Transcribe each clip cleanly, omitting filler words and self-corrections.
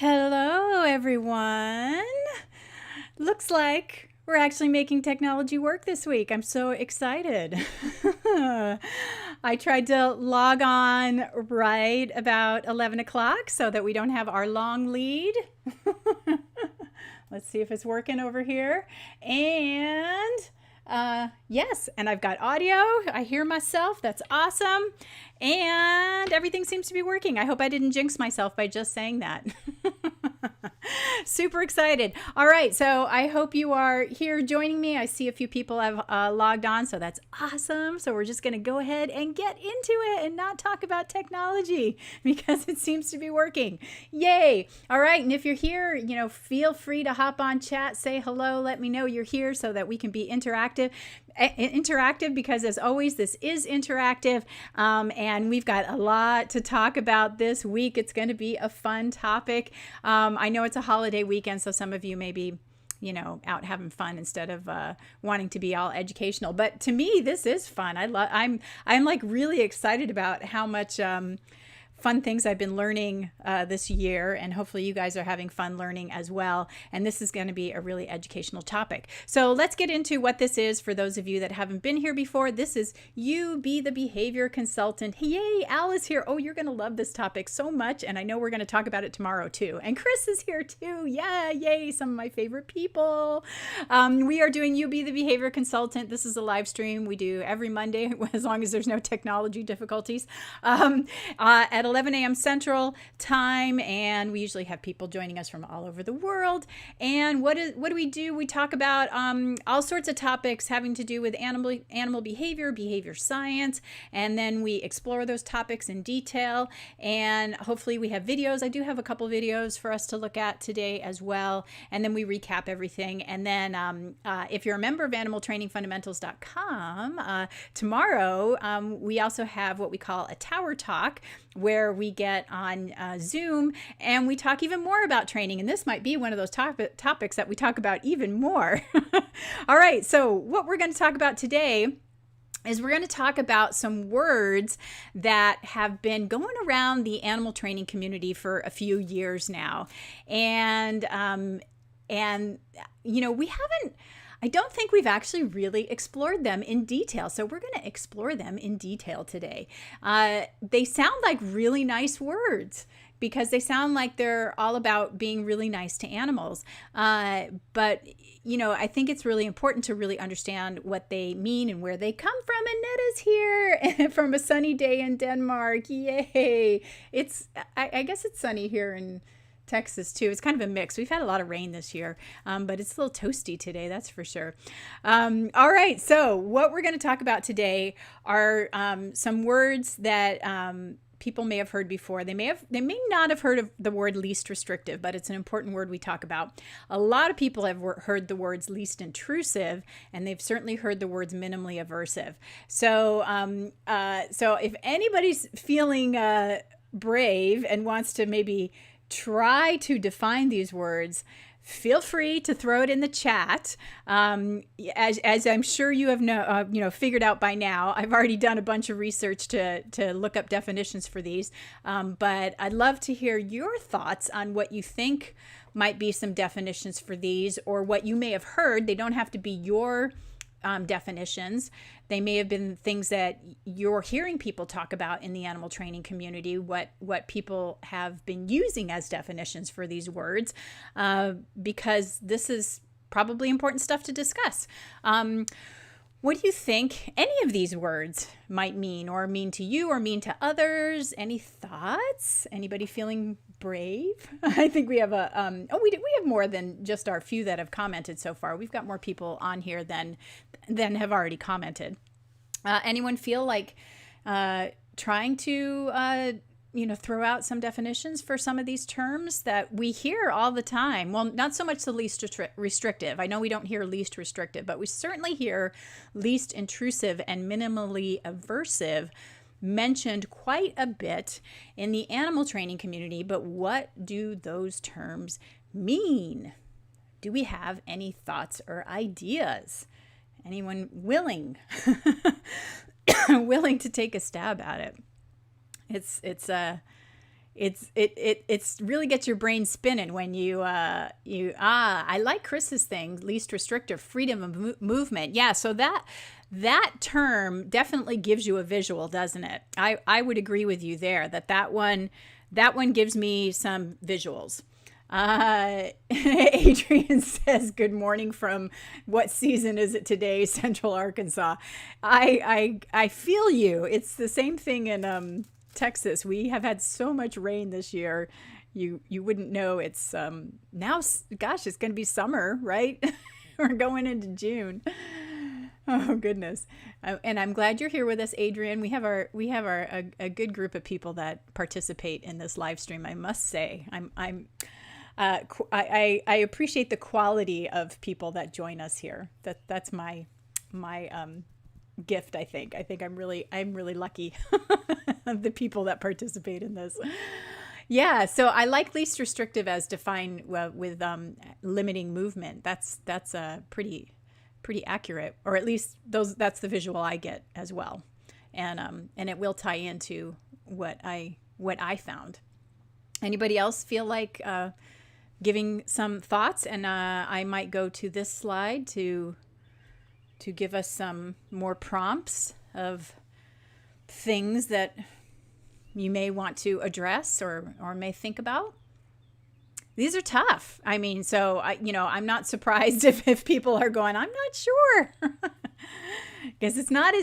Hello, everyone. Looks like we're actually making technology work this week. I'm so excited. I tried to log on right about 11 o'clock so that we don't have our long lead. Let's see if it's working over here. And yes, and I've got audio. I hear myself. That's awesome. And everything seems to be working. I hope I didn't jinx myself by just saying that. Super excited. All right, so I hope you are here joining me. I see a few people have logged on, so that's awesome. So we're just going to go ahead and get into it and not talk about technology because it seems to be working. Yay. All right, and if you're here, feel free to hop on chat, say hello, let me know you're here so that we can be interactive because, as always, this is interactive, and we've got a lot to talk about this week. It's going to be a fun topic. I know it's a holiday weekend, so some of you may be out having fun instead of wanting to be all educational, but to me this is fun. I'm like really excited about how much fun things I've been learning this year, and hopefully you guys are having fun learning as well. And this is going to be a really educational topic. So let's get into what this is for those of you that haven't been here before. This is You Be the Behavior Consultant. Yay, Al is here. Oh, you're going to love this topic so much, and I know we're going to talk about it tomorrow too. And Chris is here too. Yeah, yay, some of my favorite people. We are doing You Be the Behavior Consultant. This is a live stream we do every Monday, as long as there's no technology difficulties, at 11 a.m. Central Time, and we usually have people joining us from all over the world. And what do we do? We talk about all sorts of topics having to do with animal behavior science, and then we explore those topics in detail. And hopefully we have videos. I do have a couple videos for us to look at today as well. And then we recap everything. And then if you're a member of animaltrainingfundamentals.com, tomorrow we also have what we call a tower talk, where we get on Zoom and we talk even more about training. And this might be one of those topics that we talk about even more. All right, so what we're going to talk about today is we're going to talk about some words that have been going around the animal training community for a few years now. And we haven't, I don't think we've actually really explored them in detail. So we're going to explore them in detail today. They sound like really nice words because they sound like they're all about being really nice to animals. But I think it's really important to really understand what they mean and where they come from. And Ned is here from a sunny day in Denmark. Yay. I guess it's sunny here in Texas too. It's kind of a mix. We've had a lot of rain this year, but it's a little toasty today, that's for sure. All right, so what we're going to talk about today are some words that people may have heard before. They may not have heard of the word least restrictive, but it's an important word we talk about. A lot of people have heard the words least intrusive, and they've certainly heard the words minimally aversive. So if anybody's feeling brave and wants to maybe try to define these words, feel free to throw it in the chat. As I'm sure you have figured out by now, I've already done a bunch of research to look up definitions for these. But I'd love to hear your thoughts on what you think might be some definitions for these, or what you may have heard. They don't have to be your definitions. They may have been things that you're hearing people talk about in the animal training community, what people have been using as definitions for these words, because this is probably important stuff to discuss. What do you think any of these words might mean, or mean to you, or mean to others? Any thoughts? Anybody feeling brave? I think we have we have more than just our few that have commented so far. We've got more people on here than have already commented. Anyone feel like trying to throw out some definitions for some of these terms that we hear all the time? Well, not so much the least restrictive. I know we don't hear least restrictive, but we certainly hear least intrusive and minimally aversive mentioned quite a bit in the animal training community. But what do those terms mean? Do we have any thoughts or ideas? Anyone willing willing to take a stab at it? It's really gets your brain spinning when I like Chris's thing, least restrictive, freedom of movement. Yeah, so that term definitely gives you a visual, doesn't it? I would agree with you there that one gives me some visuals. Adrian says, good morning from, what season is it today? Central Arkansas. I feel you. It's the same thing in Texas. We have had so much rain this year. You wouldn't know. It's now, gosh, it's going to be summer, right? We're going into June. Oh goodness. And I'm glad you're here with us, Adrian. We have a good group of people that participate in this live stream, I must say. I appreciate the quality of people that join us here. That's my gift. I think I'm really lucky of the people that participate in this. Yeah. So I like least restrictive as defined with limiting movement. That's pretty accurate, or at least that's the visual I get as well. And it will tie into what I found. Anybody else feel like giving some thoughts? And I might go to this slide to give us some more prompts of things that you may want to address or may think about. These are tough. I mean, so I'm not surprised if people are going, I'm not sure, because it's not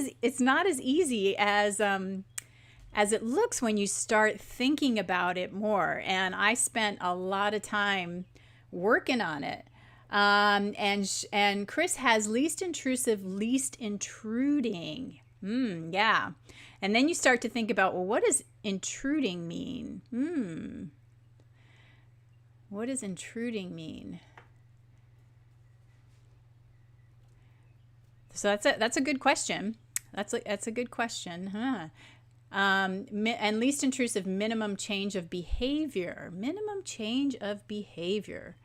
as easy as it looks when you start thinking about it more. And I spent a lot of time working on it. And Chris has least intrusive, least intruding. Yeah. And then you start to think about, well, what does intruding mean? What does intruding mean? So that's a good question. That's a good question, huh? And least intrusive, minimum change of behavior. Minimum change of behavior.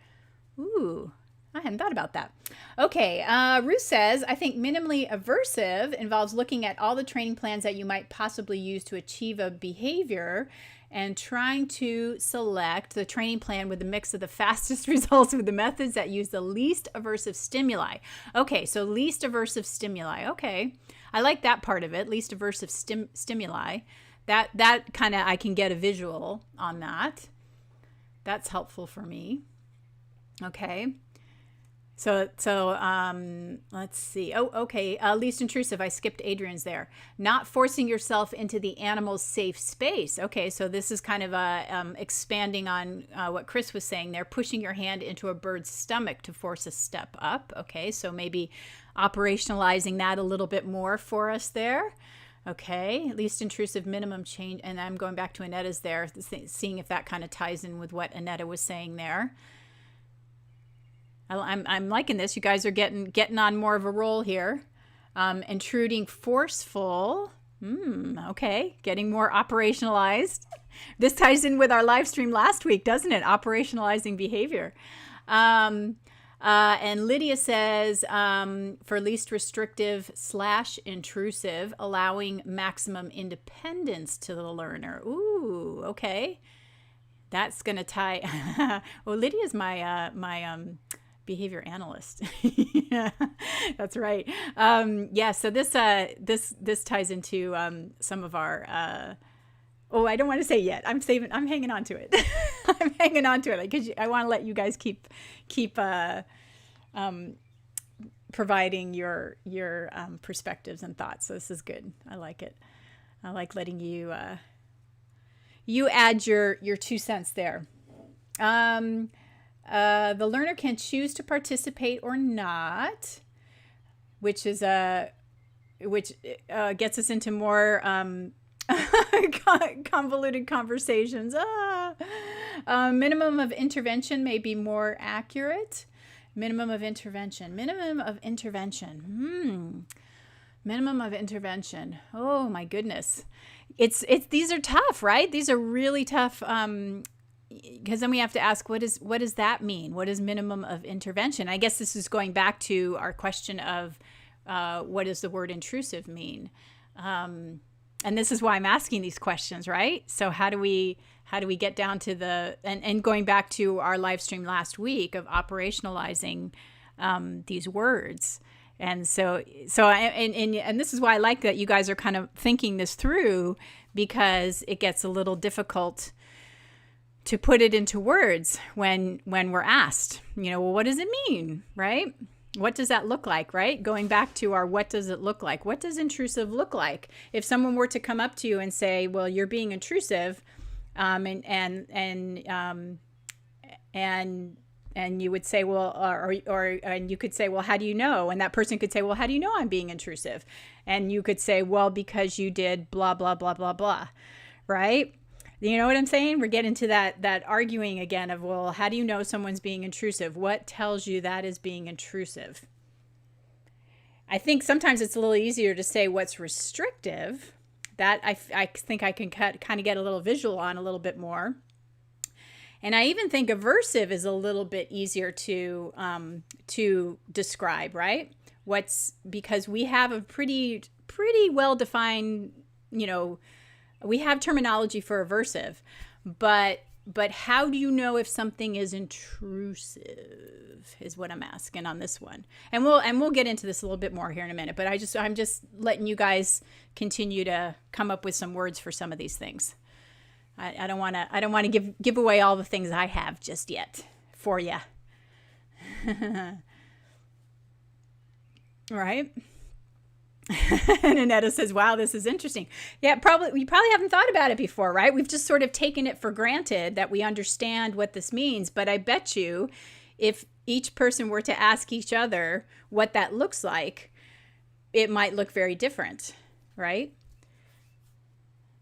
Ooh, I hadn't thought about that. Okay, Ruth says, I think minimally aversive involves looking at all the training plans that you might possibly use to achieve a behavior and trying to select the training plan with a mix of the fastest results with the methods that use the least aversive stimuli. Okay, so least aversive stimuli. Okay, I like that part of it, least aversive stimuli. That kind of, I can get a visual on that. That's helpful for me. Okay. So let's see. Oh, okay. Least intrusive. I skipped Adrian's there. Not forcing yourself into the animal's safe space. Okay. So this is kind of expanding on what Chris was saying there, pushing your hand into a bird's stomach to force a step up. Okay. So maybe operationalizing that a little bit more for us there. Okay. Least intrusive, minimum change. And I'm going back to Annetta's there, seeing if that kind of ties in with what Annetta was saying there. I'm liking this. You guys are getting on more of a roll here. Intruding, forceful. Okay, getting more operationalized. This ties in with our live stream last week, doesn't it? Operationalizing behavior. And Lydia says, for least restrictive / intrusive, allowing maximum independence to the learner. Ooh, okay. That's going to tie. Well, Lydia's my behavior analyst. Yeah, that's right. Yeah, so this ties into some of our I don't want to say yet. I'm hanging on to it. I'm hanging on to it because I want to let you guys keep providing your perspectives and thoughts. So this is good. I like it. I like letting you add your 2 cents there. The learner can choose to participate or not, which gets us into more convoluted conversations. Minimum of intervention may be more accurate. Minimum of intervention. Oh my goodness. These are tough, right? These are really tough. Because then we have to ask, what does that mean? What is minimum of intervention? I guess this is going back to our question of what does the word intrusive mean? And this is why I'm asking these questions, right? So how do we get down to and going back to our live stream last week of operationalizing these words. And and this is why I like that you guys are kind of thinking this through, because it gets a little difficult to put it into words when we're asked, well, what does it mean, right? What does that look like, right? Going back to our what does it look like? What does intrusive look like? If someone were to come up to you and say, well, you're being intrusive, and you would say, well, and you could say, well, how do you know? And that person could say, well, how do you know I'm being intrusive? And you could say, well, because you did blah, blah, blah, blah, blah, right? You know what I'm saying? We're getting to that arguing again of, well, how do you know someone's being intrusive? What tells you that is being intrusive? I think sometimes it's a little easier to say what's restrictive. That I think I can kind of get a little visual on a little bit more. And I even think aversive is a little bit easier to describe, right? Because we have a pretty well-defined, we have terminology for aversive, but how do you know if something is intrusive is what I'm asking on this one. And we'll get into this a little bit more here in a minute, but I'm just letting you guys continue to come up with some words for some of these things. I don't want to give away all the things I have just yet for you. Right? And Annetta says, wow, this is interesting. Yeah, we probably haven't thought about it before, right? We've just sort of taken it for granted that we understand what this means. But I bet you if each person were to ask each other what that looks like, it might look very different, right?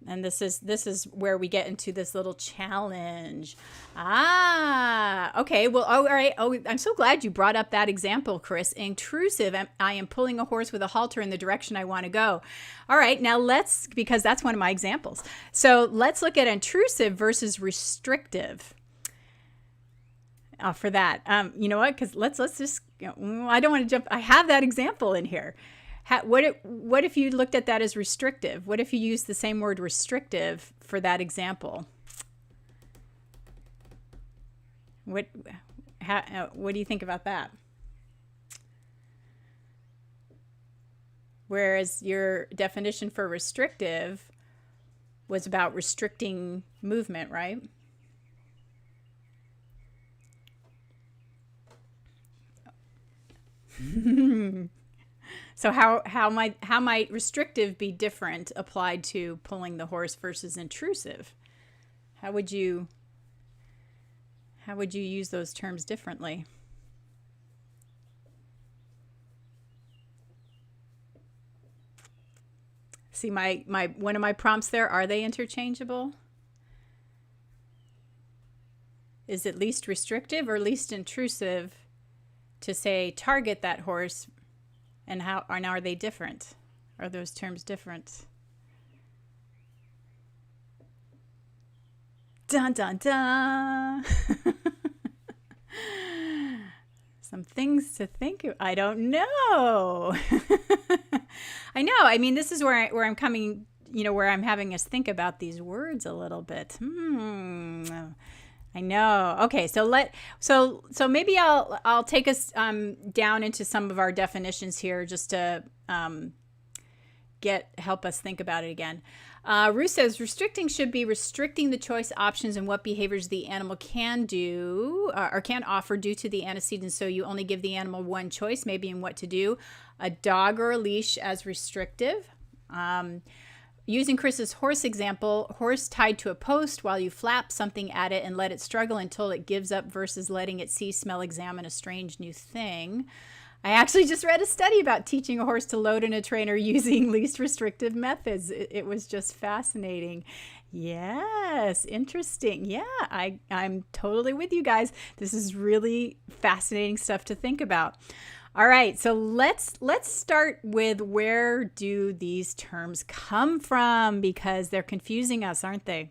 And this is where we get into this little challenge. Okay. Well, all right. Oh, I'm so glad you brought up that example, Chris. Intrusive. I am pulling a horse with a halter in the direction I want to go. All right. Now because that's one of my examples. So let's look at intrusive versus restrictive. For that, you know what? Because let's just. I don't want to jump. I have that example in here. What if you looked at that as restrictive? What if you used the same word restrictive for that example? What do you think about that? Whereas your definition for restrictive was about restricting movement, right? So how might restrictive be different applied to pulling the horse versus intrusive? How would you use those terms differently? See my one of my prompts there, are they interchangeable? Is it least restrictive or least intrusive to say target that horse? And are they different? Are those terms different? Dun, dun, dun. Some things to think of. I don't know. I know. I mean, this is where I'm coming, where I'm having us think about these words a little bit. I know. Okay, so maybe I'll take us down into some of our definitions here just to help us think about it again. Ruth says restricting should be restricting the choice options and what behaviors the animal can do or can offer due to the antecedents. So you only give the animal one choice, maybe in what to do. A dog or a leash as restrictive. Using Chris's horse example, horse tied to a post while you flap something at it and let it struggle until it gives up versus letting it see, smell, examine a strange new thing. I actually just read a study about teaching a horse to load in a trainer using least restrictive methods. It was just fascinating. Yes, interesting. Yeah, I'm totally with you guys. This is really fascinating stuff to think about. All right, so let's start with where do these terms come from, because they're confusing us, aren't they?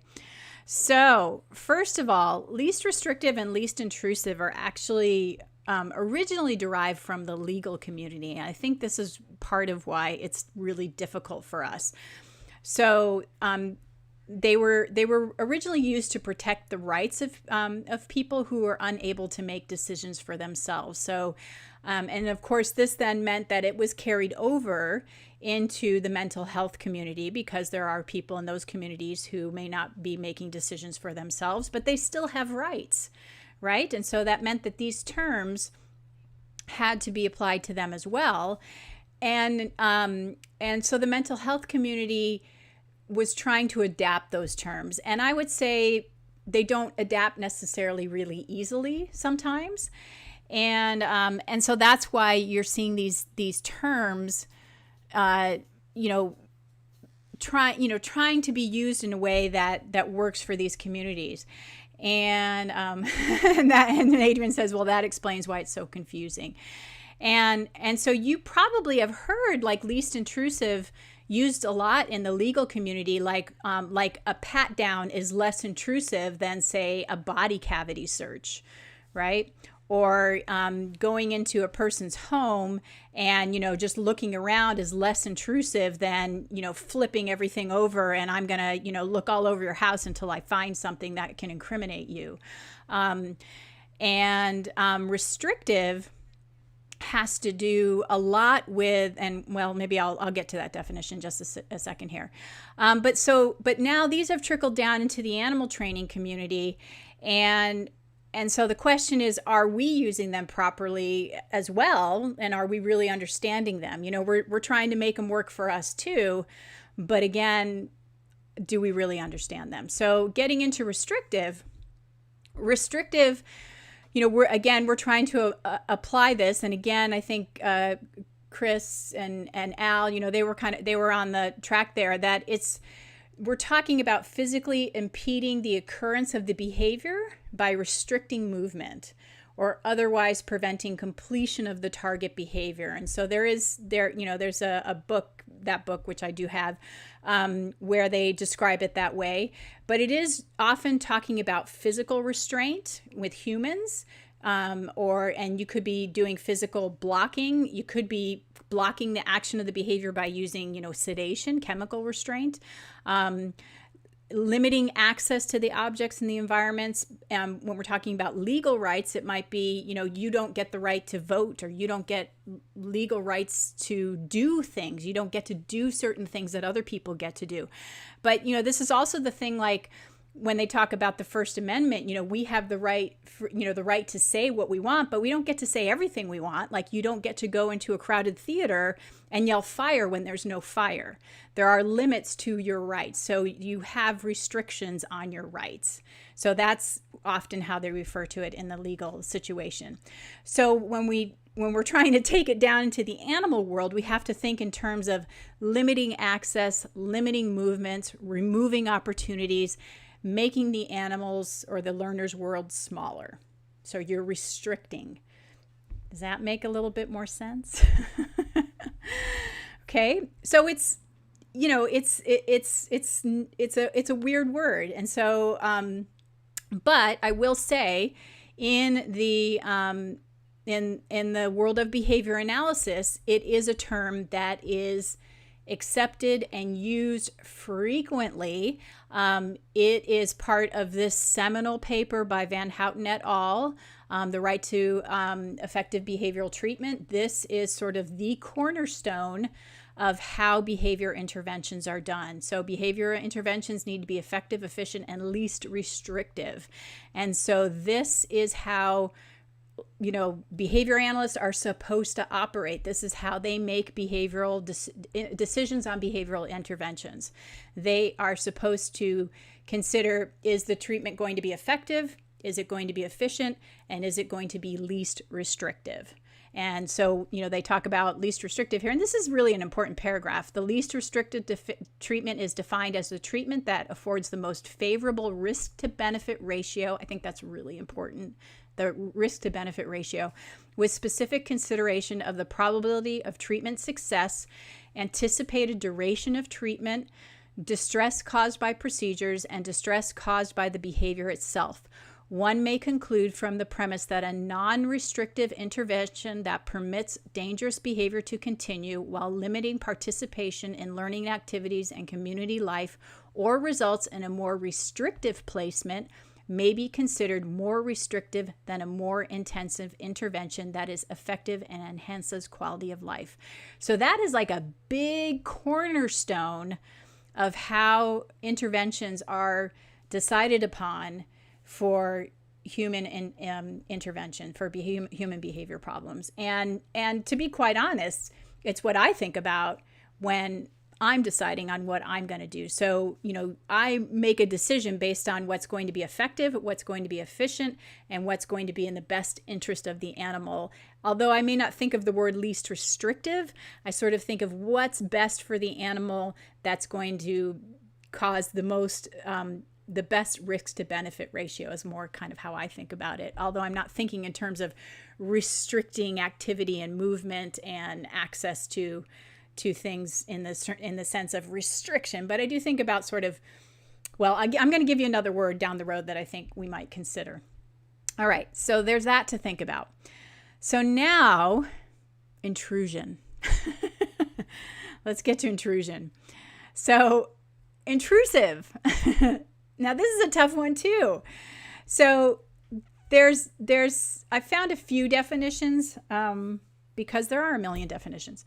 So first of all, least restrictive and least intrusive are actually originally derived from the legal community. I think this is part of why it's really difficult for us. So they were originally used to protect the rights of people who are unable to make decisions for themselves. So, and of course, this then meant that it was carried over into the mental health community, because there are people in those communities who may not be making decisions for themselves, but they still have rights, right? And so that meant that these terms had to be applied to them as well. And so the mental health community was trying to adapt those terms. And I would say they don't adapt necessarily really easily sometimes. And so that's why you're seeing these terms, trying to be used in a way that works for these communities. And and Adrian says, well, that explains why it's so confusing. And so you probably have heard like least intrusive used a lot in the legal community, like a pat down is less intrusive than, say, a body cavity search, right? Or going into a person's home and, just looking around is less intrusive than, flipping everything over and I'm going to, look all over your house until I find something that can incriminate you. Restrictive has to do a lot with, and well, maybe I'll get to that definition in just a second here. But now these have trickled down into the animal training community, and so the question is, are we using them properly as well, and are we really understanding them? We're trying to make them work for us too, but again, do we really understand them? So getting into restrictive. We're trying to apply this, and again, I think Chris and Al, they were on the track there, that we're talking about physically impeding the occurrence of the behavior by restricting movement or otherwise preventing completion of the target behavior. And so there's a book, which I do have, where they describe it that way. But it is often talking about physical restraint with humans, and you could be doing physical blocking. You could be blocking the action of the behavior by using, sedation, chemical restraint. Limiting access to the objects in the environments. When we're talking about legal rights, it might be, you don't get the right to vote, or you don't get legal rights to do things. You don't get to do certain things that other people get to do. But, this is also the thing, like when they talk about the First Amendment, we have the right, the right to say what we want, but we don't get to say everything we want. Like, you don't get to go into a crowded theater and yell fire when there's no fire. There are limits to your rights. So you have restrictions on your rights. So that's often how they refer to it in the legal situation. So when we're trying to take it down into the animal world, we have to think in terms of limiting access, limiting movements, removing opportunities, making the animals or the learner's world smaller. So you're restricting. Does that make a little bit more sense? Okay. So it's a weird word. And so, but I will say in the world of behavior analysis, it is a term that is accepted and used frequently. It is part of this seminal paper by Van Houten et al., The Right to Effective Behavioral Treatment. This is sort of the cornerstone of how behavior interventions are done. So behavior interventions need to be effective, efficient, and least restrictive. And so this is how behavior analysts are supposed to operate. This is how they make behavioral decisions on behavioral interventions. They are supposed to consider, is the treatment going to be effective? Is it going to be efficient? And is it going to be least restrictive? And so, they talk about least restrictive here. And this is really an important paragraph. The least restrictive treatment is defined as the treatment that affords the most favorable risk to benefit ratio. I think that's really important. The risk to benefit ratio, with specific consideration of the probability of treatment success, anticipated duration of treatment, distress caused by procedures, and distress caused by the behavior itself, one may conclude from the premise that a non-restrictive intervention that permits dangerous behavior to continue while limiting participation in learning activities and community life, or results in a more restrictive placement, may be considered more restrictive than a more intensive intervention that is effective and enhances quality of life. So that is like a big cornerstone of how interventions are decided upon for human intervention, for human behavior problems. And to be quite honest, it's what I think about when I'm deciding on what I'm going to do. So, I make a decision based on what's going to be effective, what's going to be efficient, and what's going to be in the best interest of the animal. Although I may not think of the word least restrictive, I sort of think of what's best for the animal that's going to cause the best risk to benefit ratio is more kind of how I think about it. Although I'm not thinking in terms of restricting activity and movement and access to things in the sense of restriction, but I do think about sort of, well, I'm going to give you another word down the road that I think we might consider. All right, so there's that to think about. So now, intrusion. Let's get to intrusion. So, intrusive. Now, this is a tough one too. So, I found a few definitions because there are a million definitions.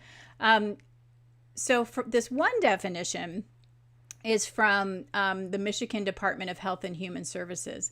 So for this one definition is from the Michigan Department of Health and Human Services.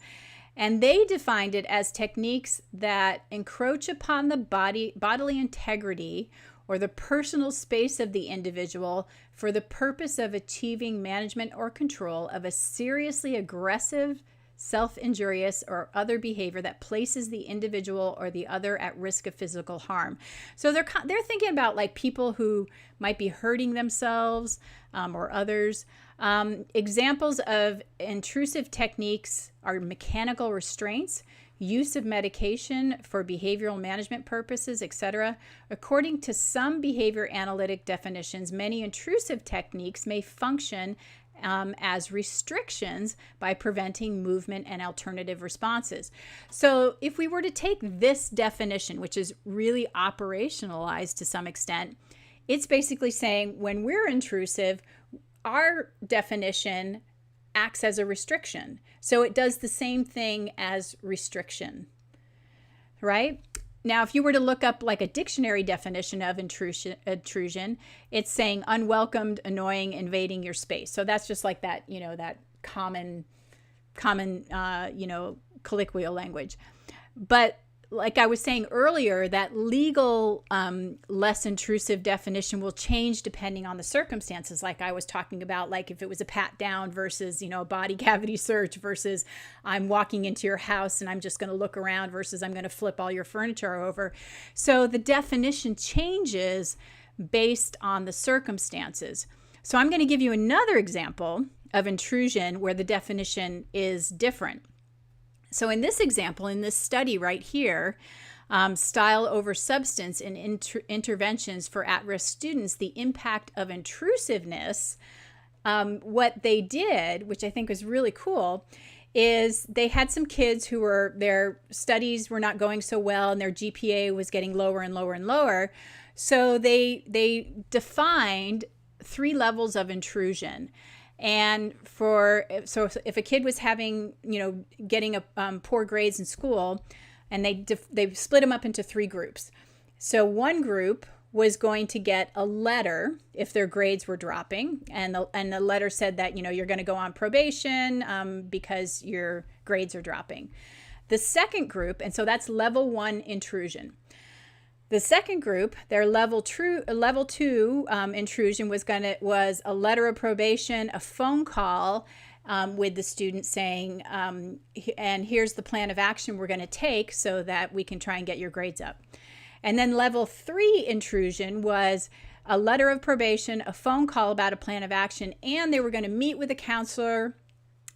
And they defined it as techniques that encroach upon the bodily integrity or the personal space of the individual for the purpose of achieving management or control of a seriously aggressive, self-injurious, or other behavior that places the individual or the other at risk of physical harm. So they're thinking about like people who might be hurting themselves or others. Examples of intrusive techniques are mechanical restraints, use of medication for behavioral management purposes, etc. According to some behavior analytic definitions, many intrusive techniques may function as restrictions by preventing movement and alternative responses. So if we were to take this definition, which is really operationalized to some extent, it's basically saying when we're intrusive, our definition acts as a restriction. So it does the same thing as restriction, right? Now, if you were to look up like a dictionary definition of intrusion, it's saying unwelcomed, annoying, invading your space. So that's just like that, that common, colloquial language. But like I was saying earlier, that legal, less intrusive definition will change depending on the circumstances. Like I was talking about, like if it was a pat down versus, a body cavity search versus I'm walking into your house and I'm just going to look around versus I'm going to flip all your furniture over. So the definition changes based on the circumstances. So I'm going to give you another example of intrusion where the definition is different. So in this example, in this study right here, style over substance in interventions for at-risk students, the impact of intrusiveness, what they did, which I think was really cool, is they had some kids who their studies were not going so well and their GPA was getting lower and lower and lower. So they defined 3 levels of intrusion. And so if a kid was having, getting poor grades in school, and they split them up into 3 groups. So one group was going to get a letter if their grades were dropping, and the letter said that, you're going to go on probation because your grades are dropping. The second group, and so that's level 1 intrusion. The second group, their level 2 intrusion was a letter of probation, a phone call with the student saying, and here's the plan of action we're going to take so that we can try and get your grades up. And then level 3 intrusion was a letter of probation, a phone call about a plan of action, and they were going to meet with a counselor.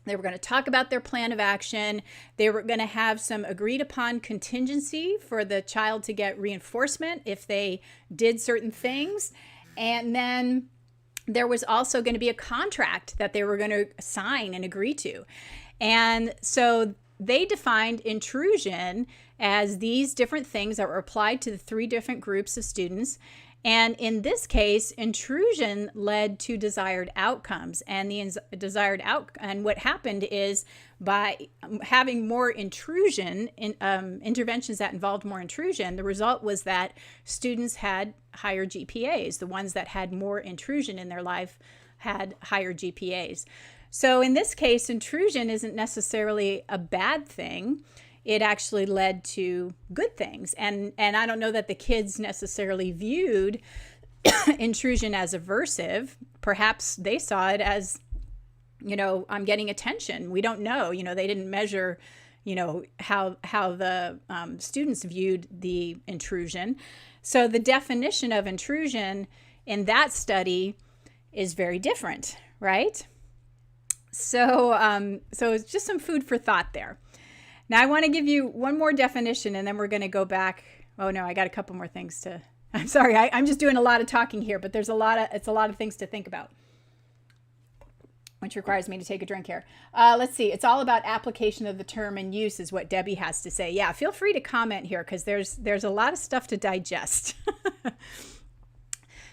They were going to talk about their plan of action. They were going to have some agreed upon contingency for the child to get reinforcement if they did certain things. And then there was also going to be a contract that they were going to sign and agree to. And so they defined intrusion as these different things that were applied to the 3 different groups of students. And in this case, intrusion led to desired outcomes. And and what happened is, by having more intrusion, interventions that involved more intrusion, the result was that students had higher GPAs. The ones that had more intrusion in their life had higher GPAs. So in this case, intrusion isn't necessarily a bad thing. It actually led to good things. And I don't know that the kids necessarily viewed intrusion as aversive. Perhaps they saw it as, I'm getting attention. We don't know. They didn't measure, how the students viewed the intrusion. So the definition of intrusion in that study is very different, right? So it's just some food for thought there. Now, I want to give you one more definition, and then we're going to go back. Oh, no, I got a couple more things to... I'm sorry, I'm just doing a lot of talking here, but it's a lot of things to think about, which requires me to take a drink here. Let's see. It's all about application of the term and use is what Debbie has to say. Yeah, feel free to comment here, because there's a lot of stuff to digest.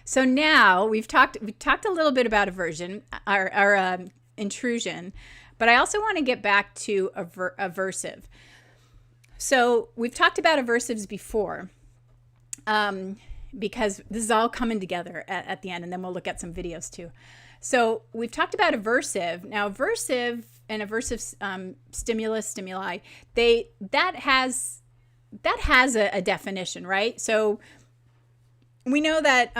So now we've talked a little bit about aversion, or intrusion. But I also want to get back to aversive. So we've talked about aversives before, because this is all coming together at the end, and then we'll look at some videos too. So we've talked about aversive. Now, aversive and aversive stimuli, that has a definition, right? So we know that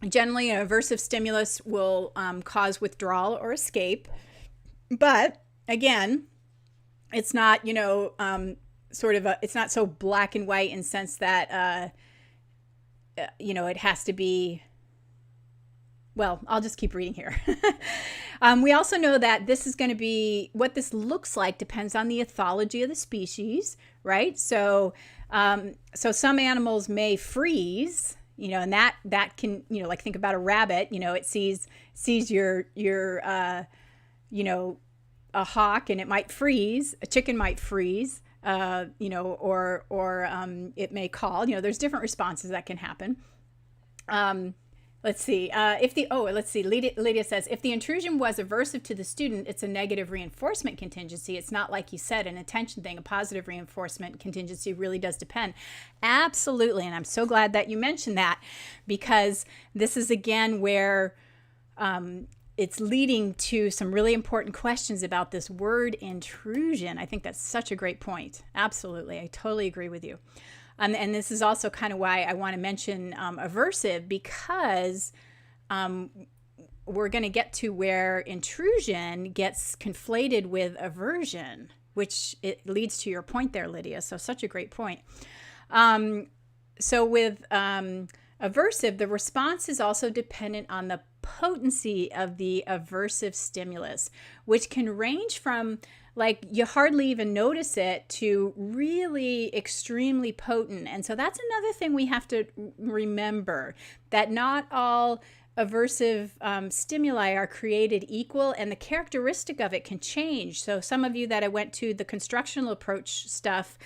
generally an aversive stimulus will cause withdrawal or escape. But again, it's not, it's not so black and white in the sense that, it has to be, well, I'll just keep reading here. We also know that this is going to be, what this looks like depends on the ethology of the species, right? So some animals may freeze, and that can, like think about a rabbit, it sees your a hawk, and it might freeze. A chicken might freeze, or it may call. There's different responses that can happen. Let's see. Lydia says, if the intrusion was aversive to the student, it's a negative reinforcement contingency. It's not, like you said, an attention thing. A positive reinforcement contingency really does depend. Absolutely. And I'm so glad that you mentioned that, because this is again where, it's leading to some really important questions about this word intrusion. I think that's such a great point. Absolutely. I totally agree with you. And this is also kind of why I want to mention aversive, because we're going to get to where intrusion gets conflated with aversion, which it leads to your point there, Lydia. So such a great point. So with aversive, the response is also dependent on the potency of the aversive stimulus, which can range from like you hardly even notice it to really extremely potent. And so that's another thing we have to remember, that not all aversive stimuli are created equal, and the characteristic of it can change. So some of you that I went to the constructional approach stuff,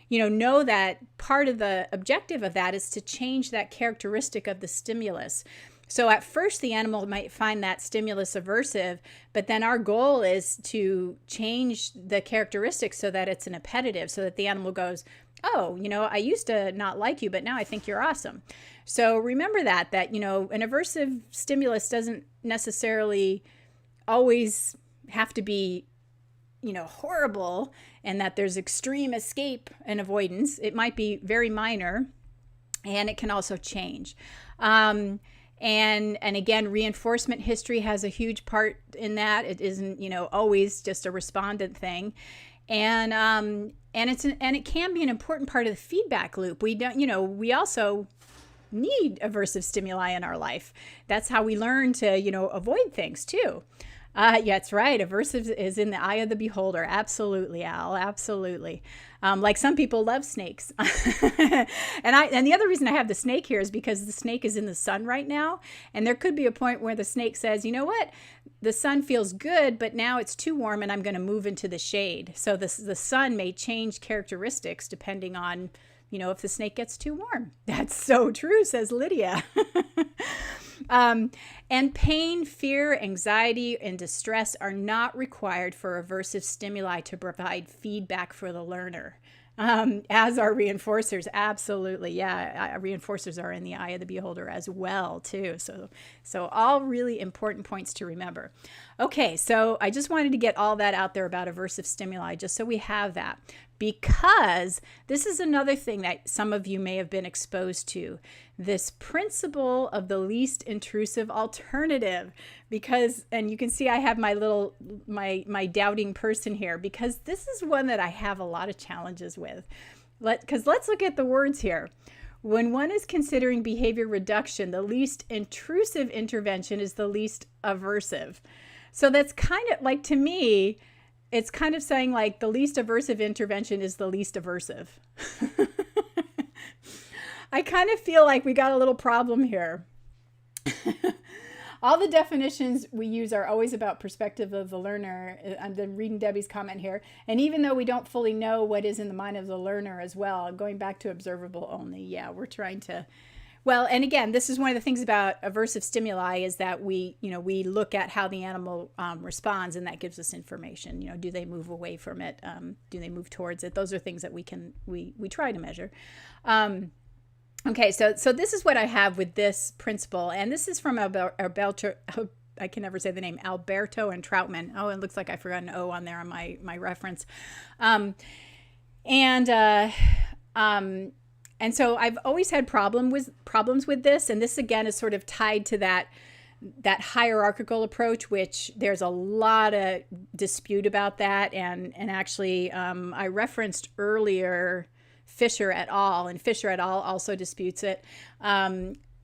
know that part of the objective of that is to change that characteristic of the stimulus. So at first the animal might find that stimulus aversive, but then our goal is to change the characteristics so that it's an appetitive, so that the animal goes, oh, I used to not like you, but now I think you're awesome. So remember that an aversive stimulus doesn't necessarily always have to be, horrible, and that there's extreme escape and avoidance. It might be very minor, and it can also change. And again, reinforcement history has a huge part in that. It isn't, always just a respondent thing. And it can be an important part of the feedback loop. We also need aversive stimuli in our life. That's how we learn to, avoid things too. Yeah, it's right. Aversive is in the eye of the beholder. Absolutely, Al. Absolutely. Like some people love snakes. And the other reason I have the snake here is because the snake is in the sun right now. And there could be a point where the snake says, you know what? The sun feels good, but now it's too warm and I'm going to move into the shade. So the sun may change characteristics depending on, if the snake gets too warm. That's so true, says Lydia. And pain, fear, anxiety, and distress are not required for aversive stimuli to provide feedback for the learner, as are reinforcers. Absolutely. Yeah, reinforcers are in the eye of the beholder as well, too. So all really important points to remember. Okay, so I just wanted to get all that out there about aversive stimuli, just so we have that. Because this is another thing that some of you may have been exposed to, this principle of the least intrusive alternative. And you can see I have my doubting person here, because this is one that I have a lot of challenges with. Because let's look at the words here. When one is considering behavior reduction, the least intrusive intervention is the least aversive. So that's kind of like, to me, it's kind of saying like the least aversive intervention is the least aversive. I kind of feel like we got a little problem here. All the definitions we use are always about perspective of the learner. I'm reading Debbie's comment here. And even though we don't fully know what is in the mind of the learner as well, going back to observable only, yeah, we're trying to... Well, and again, this is one of the things about aversive stimuli is that we look at how the animal responds, and that gives us information. Do they move away from it? Do they move towards it? Those are things that we try to measure. Okay, so this is what I have with this principle, and this is from Alberto. I can never say the name, Alberto and Troutman. Oh, it looks like I forgot an O on there on my reference. And so I've always had problems with this, and this again is sort of tied to that hierarchical approach, which there's a lot of dispute about that, and actually I referenced earlier Fisher et al., and Fisher et al. Also disputes it.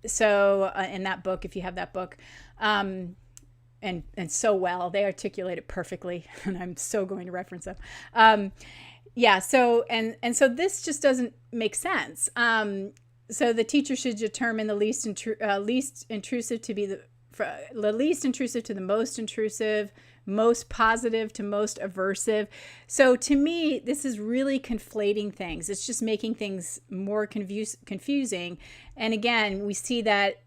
So in that book, if you have that book, and so well, they articulate it perfectly, and I'm so going to reference them. Yeah, so so this just doesn't make sense. So the teacher should determine the least intrusive to be the least intrusive to the most intrusive, most positive to most aversive. So to me, this is really conflating things. It's just making things more confusing. And again, we see that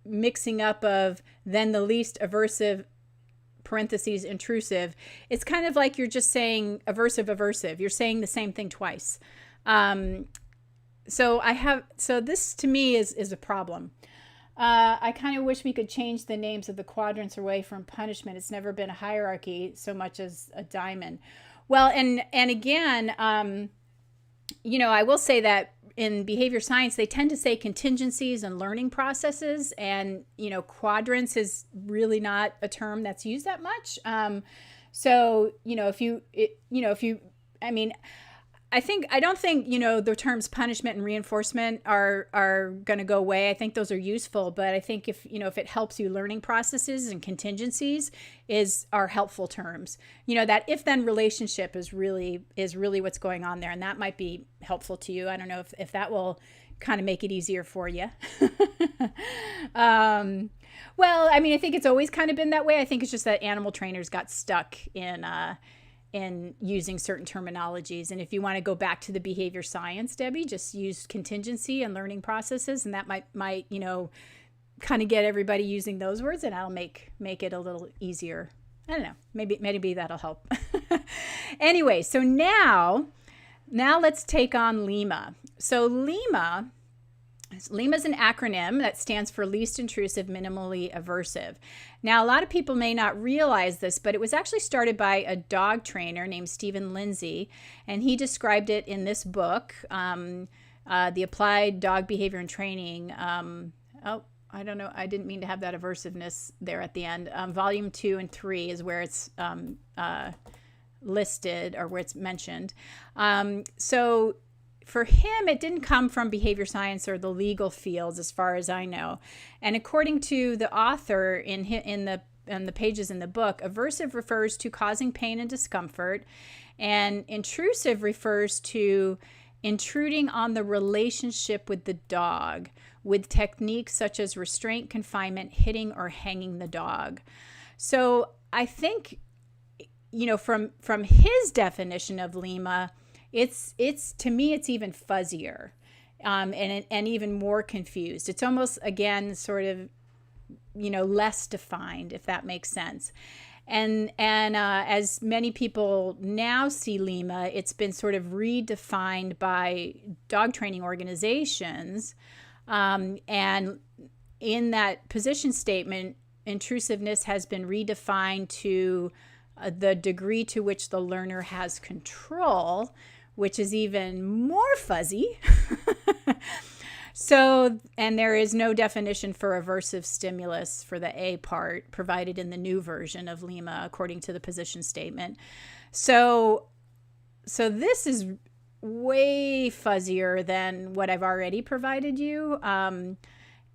mixing up of then the least aversive parentheses intrusive. It's kind of like you're just saying aversive. You're saying the same thing twice. So this to me is a problem. I kind of wish we could change the names of the quadrants away from punishment. It's never been a hierarchy so much as a diamond. Well, and again, I will say that in behavior science, they tend to say contingencies and learning processes, and, quadrants is really not a term that's used that much. I don't think, the terms punishment and reinforcement are going to go away. I think those are useful, but I think if it helps you, learning processes and contingencies are helpful terms. That if-then relationship is really what's going on there, and that might be helpful to you. I don't know if that will kind of make it easier for you. Well, I think it's always kind of been that way. I think it's just that animal trainers got stuck in using certain terminologies. And if you want to go back to the behavior science, Debbie, just use contingency and learning processes, and that might kind of get everybody using those words, and that'll make it a little easier. I don't know. Maybe that'll help. Anyway, so now let's take on LIMA. So LIMA is an acronym that stands for Least Intrusive, Minimally Aversive. Now, a lot of people may not realize this, but it was actually started by a dog trainer named Stephen Lindsay, and he described it in this book, The Applied Dog Behavior and Training. I don't know. I didn't mean to have that aversiveness there at the end. Volume 2 and 3 is where it's listed, or where it's mentioned. So for him, it didn't come from behavior science or the legal fields, as far as I know. And according to the author in the pages in the book, aversive refers to causing pain and discomfort, and intrusive refers to intruding on the relationship with the dog with techniques such as restraint, confinement, hitting, or hanging the dog. So I think, from his definition of LIMA, it's to me, it's even fuzzier, and even more confused. It's almost, again, sort of, less defined, if that makes sense. And as many people now see LIMA, it's been sort of redefined by dog training organizations. And in that position statement, intrusiveness has been redefined to the degree to which the learner has control, which is even more fuzzy. So, and there is no definition for aversive stimulus for the A part provided in the new version of LIMA, according to the position statement. So this is way fuzzier than what I've already provided you.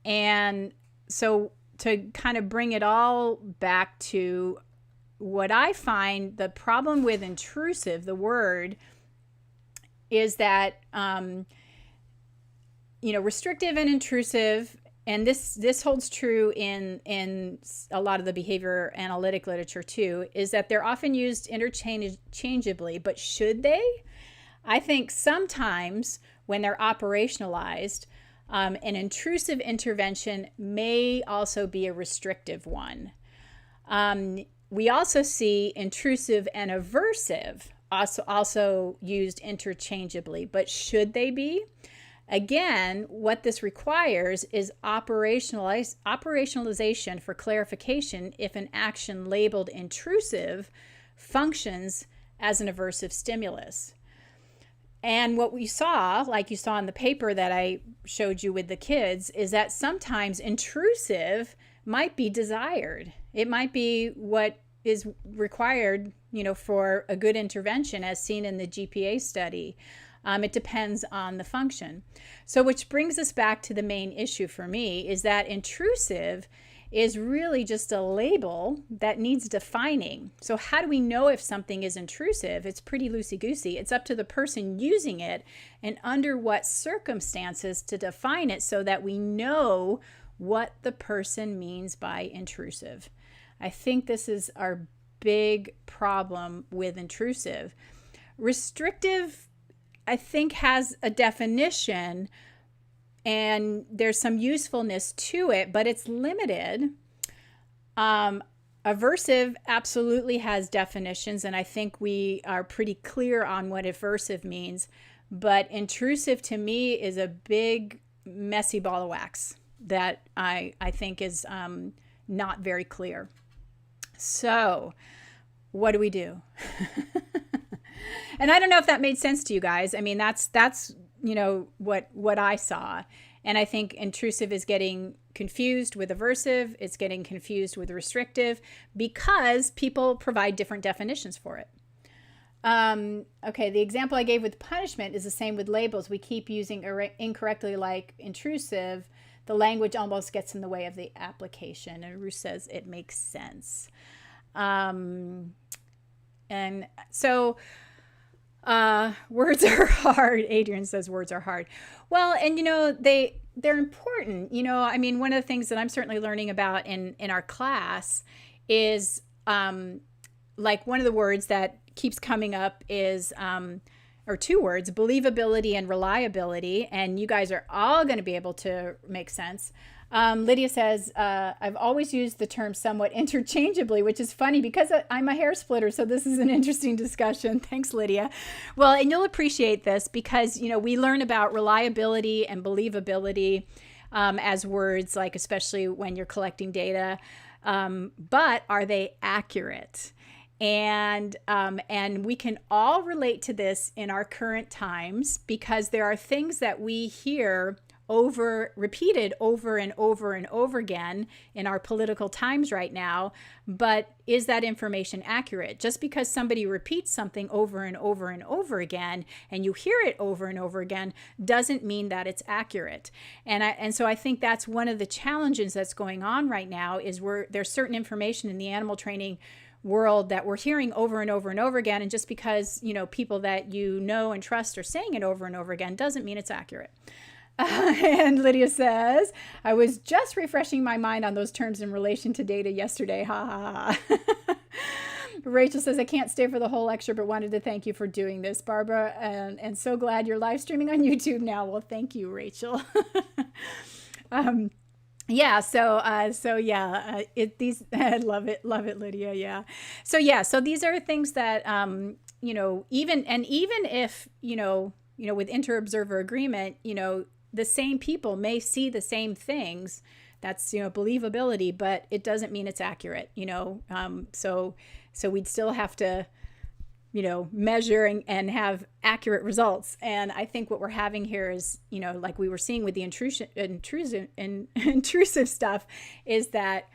And so to kind of bring it all back to what I find the problem with intrusive, the word, is that, restrictive and intrusive, and this holds true in a lot of the behavior analytic literature too, is that they're often used interchangeably, but should they? I think sometimes when they're operationalized, an intrusive intervention may also be a restrictive one. We also see intrusive and aversive also used interchangeably, but should they be? Again, what this requires is operationalization for clarification if an action labeled intrusive functions as an aversive stimulus. And what we saw, like you saw in the paper that I showed you with the kids, is that sometimes intrusive might be desired. It might be what is required, for a good intervention, as seen in the GPA study. It depends on the function. So which brings us back to the main issue for me, is that intrusive is really just a label that needs defining. So how do we know if something is intrusive? It's pretty loosey-goosey. It's up to the person using it and under what circumstances to define it so that we know what the person means by intrusive. I think this is our big problem with intrusive. Restrictive, I think, has a definition and there's some usefulness to it, but it's limited. Aversive absolutely has definitions, and I think we are pretty clear on what aversive means, but intrusive to me is a big messy ball of wax that I think is not very clear. So what do we do? And I don't know if that made sense to you guys. I mean, that's what I saw. And I think intrusive is getting confused with aversive. It's getting confused with restrictive because people provide different definitions for it. Okay, the example I gave with punishment is the same with labels. We keep using incorrectly, like intrusive. The language almost gets in the way of the application. And Ruth says it makes sense. And so words are hard. Adrian says words are hard. Well, and they're important. I mean, one of the things that I'm certainly learning about in our class is like one of the words that keeps coming up is or two words, believability and reliability, and you guys are all going to be able to make sense. Lydia says, I've always used the term somewhat interchangeably, which is funny because I'm a hair splitter, so this is an interesting discussion. Thanks, Lydia. Well, and you'll appreciate this because, we learn about reliability and believability as words, like especially when you're collecting data, but are they accurate? And we can all relate to this in our current times because there are things that we hear repeated over and over and over again in our political times right now. But is that information accurate? Just because somebody repeats something over and over and over again, and you hear it over and over again, doesn't mean that it's accurate. And so I think that's one of the challenges that's going on right now, is there's certain information in the animal training world that we're hearing over and over and over again, and just because people that and trust are saying it over and over again doesn't mean it's accurate. And Lydia says, I was just refreshing my mind on those terms in relation to data yesterday. Ha ha ha. Rachel says, I can't stay for the whole lecture, but wanted to thank you for doing this, Barbara, and so glad you're live streaming on YouTube now. Well, thank you, Rachel. Yeah. These, I love it, Lydia. Yeah. So these are things that, even if, with inter-observer agreement, the same people may see the same things. That's, believability, but it doesn't mean it's accurate, so we'd still have to, measure and have accurate results. And I think what we're having here is, like we were seeing with the intrusive stuff, is that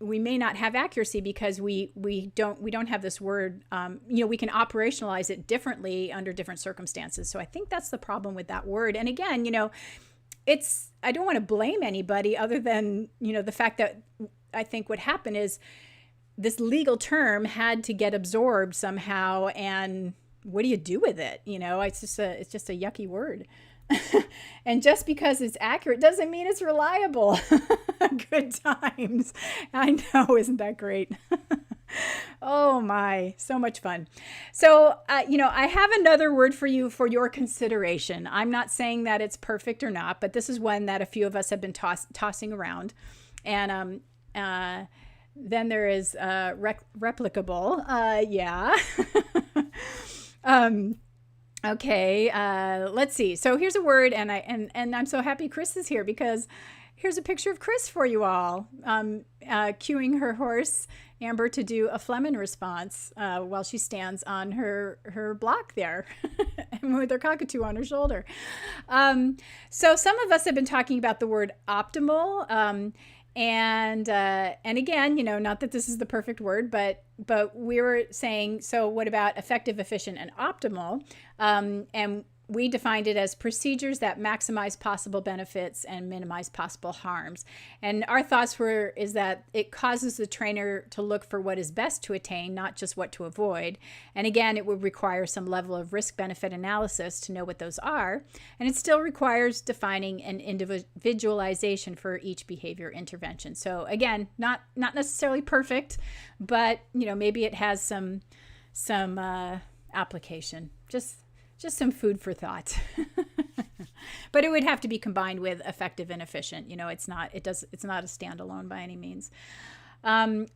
we may not have accuracy because we don't have this word. We can operationalize it differently under different circumstances. So I think that's the problem with that word. And again, I don't want to blame anybody other than, the fact that I think what happened is this legal term had to get absorbed somehow. And what do you do with it? It's just a yucky word. And just because it's accurate doesn't mean it's reliable. Good times. I know, isn't that great? Oh my, so much fun. So, I have another word for you for your consideration. I'm not saying that it's perfect or not, but this is one that a few of us have been tossing around. And then there is replicable. Yeah. Okay, let's see. So here's a word, and I'm so happy Chris is here, because here's a picture of Chris for you all, cueing her horse Amber to do a Flehmen response while she stands on her block there, and with her cockatoo on her shoulder. So some of us have been talking about the word optimal. And again, not that this is the perfect word, but we were saying, so what about effective, efficient, and optimal? And we defined it as procedures that maximize possible benefits and minimize possible harms. And our thoughts is that it causes the trainer to look for what is best to attain, not just what to avoid. And again, it would require some level of risk-benefit analysis to know what those are. And it still requires defining an individualization for each behavior intervention. So again, not necessarily perfect, but maybe it has some application. Just some food for thought. But it would have to be combined with effective and efficient. It's not a standalone by any means.